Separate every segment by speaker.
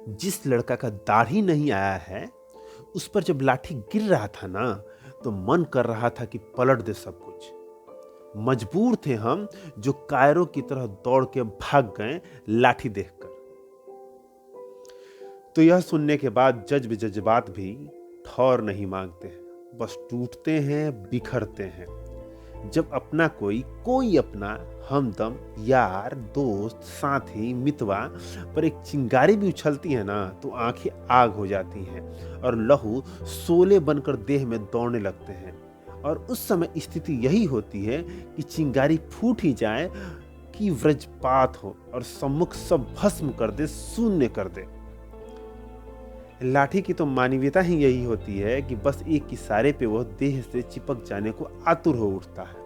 Speaker 1: जिस लड़का का दाढ़ी नहीं आया है, उस पर जब लाठी गिर रहा था ना, तो मन कर रहा था कि पलट दे सब कुछ। मजबूर थे हम, जो कायरों की तरह दौड़ के भाग गए लाठी देखकर। तो यह सुनने के बाद जज्बात भी ठौर नहीं मांगते हैं, बस टूटते हैं, बिखरते हैं। जब अपना कोई अपना हमदम, यार, दोस्त, साथी, मितवा पर एक चिंगारी भी उछलती है ना, तो आंखें आग हो जाती हैं और लहू शोले बनकर देह में दौड़ने लगते हैं। और उस समय स्थिति यही होती है कि चिंगारी फूट ही जाए, कि वज्रपात हो और सम्मुख सब भस्म कर दे, शून्य कर दे। लाठी की तो मानवीयता ही यही होती है कि बस एक इशारे पे वह देह से चिपक जाने को आतुर हो उठता है।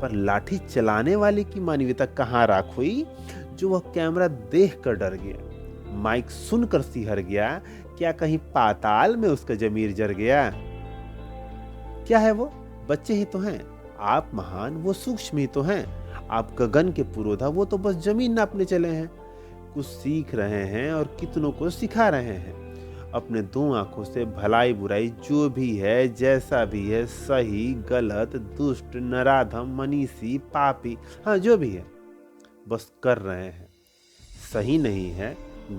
Speaker 1: पर लाठी चलाने वाले की मानवीयता कहाँ राख हुई, जो वह कैमरा देख कर डर गया, माइक सुनकर सिहर गया, क्या कहीं पाताल में उसका जमीर जर गया। क्या है वो? बच्चे ही तो हैं। आप महान, वो सूक्ष्म ही तो हैं। आप गगन के पुरोधा, वो तो बस जमीन नापने चले हैं। कुछ सीख रहे हैं और कितनों को सिखा रहे हैं। अपने दो आंखों से भलाई बुराई जो भी है, जैसा भी है, सही गलत, दुष्ट नराधम, मनीषी, पापी, हाँ जो भी है, बस कर रहे हैं। सही नहीं है,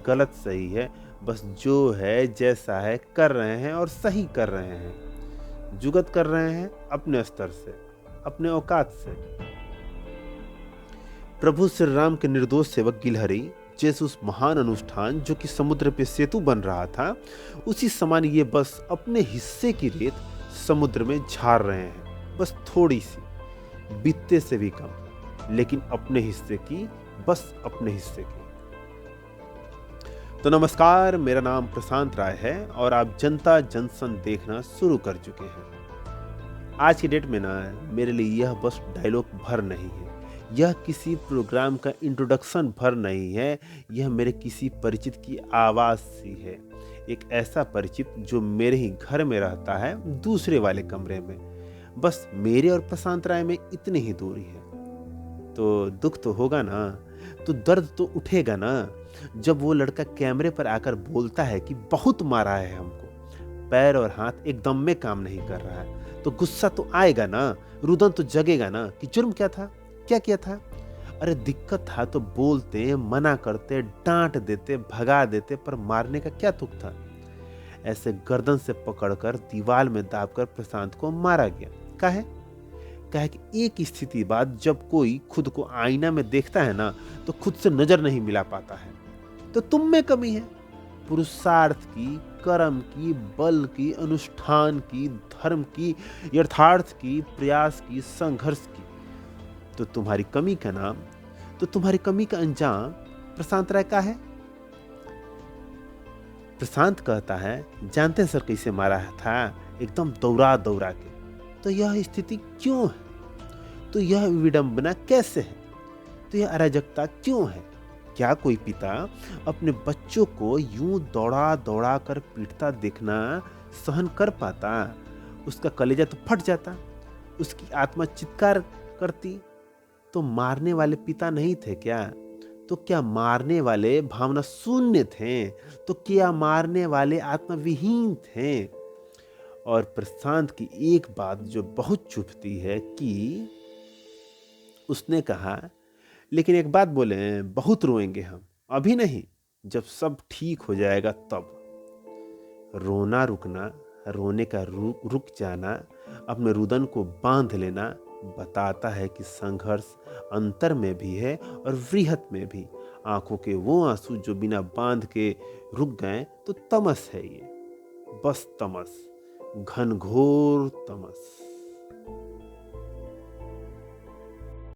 Speaker 1: गलत सही है, बस जो है जैसा है कर रहे हैं और सही कर रहे हैं। जुगत कर रहे हैं अपने स्तर से, अपने औकात से। प्रभु श्री राम के निर्दोष सेवक गिलहरी जैसे उस महान अनुष्ठान जो कि समुद्र पे सेतु बन रहा था, उसी समान ये बस अपने हिस्से की रेत समुद्र में झाड़ रहे हैं, बस थोड़ी सी, बित्ते से भी कम, लेकिन अपने हिस्से की, बस अपने हिस्से की। तो नमस्कार, मेरा नाम प्रशांत राय है और आप जनता जंक्शन देखना शुरू कर चुके हैं। आज की डेट में ना, मेरे लिए यह बस डायलॉग भर नहीं है, यह किसी प्रोग्राम का इंट्रोडक्शन भर नहीं है, यह मेरे किसी परिचित की आवाज़ सी है। एक ऐसा परिचित जो मेरे ही घर में रहता है, दूसरे वाले कमरे में। बस मेरे और प्रशांत राय में इतनी ही दूरी है। तो दुख तो होगा ना, तो दर्द तो उठेगा ना, जब वो लड़का कैमरे पर आकर बोलता है कि बहुत मारा है हमको, पैर और हाथ एकदम में काम नहीं कर रहा है। तो गुस्सा तो आएगा ना, रुदन तो जगेगा ना कि जुर्म क्या था, क्या किया था। अरे दिक्कत था तो बोलते, मना करते, डांट देते, भगा देते, पर मारने का क्या तुक था। ऐसे गर्दन से पकड़कर दीवार में दाबकर प्रशांत को मारा गया। काहे? कि एक स्थिति बाद जब कोई खुद को आईना में देखता है ना, तो खुद से नजर नहीं मिला पाता है। तो तुम में कमी है, पुरुषार्थ की, कर्म की, बल की, अनुष्ठान की, धर्म की, यथार्थ की, प्रयास की, संघर्ष की। तो तुम्हारी कमी का नाम, तो तुम्हारी कमी का अंजाम प्रशांत राय का है। प्रशांत कहता है, जानते हैं सर कैसे मारा था? एकदम दौड़ा दौड़ा के। तो यह स्थिति क्यों है? तो यह विडंबना कैसे है? तो यह अराजकता क्यों है? क्या कोई पिता अपने बच्चों को यूं दौड़ा दौड़ा कर पीटता देखना सहन कर पाता? उसका कलेजा तो फट जाता, उसकी आत्मा चित्कार करती। तो मारने वाले पिता नहीं थे क्या? तो क्या मारने वाले भावना शून्य थे? तो क्या मारने वाले आत्मविहीन थे? और प्रशांत की एक बात जो बहुत चुभती है कि उसने कहा, लेकिन एक बात बोले, बहुत रोएंगे हम, अभी नहीं, जब सब ठीक हो जाएगा तब। रोना रुकना, रोने का रुक जाना, अपने रुदन को बांध लेना बताता है कि संघर्ष अंतर में भी है और वृहत में भी। आंखों के वो आंसू जो बिना बांध के रुक गए, तो तमस है ये, बस तमस, घनघोर तमस।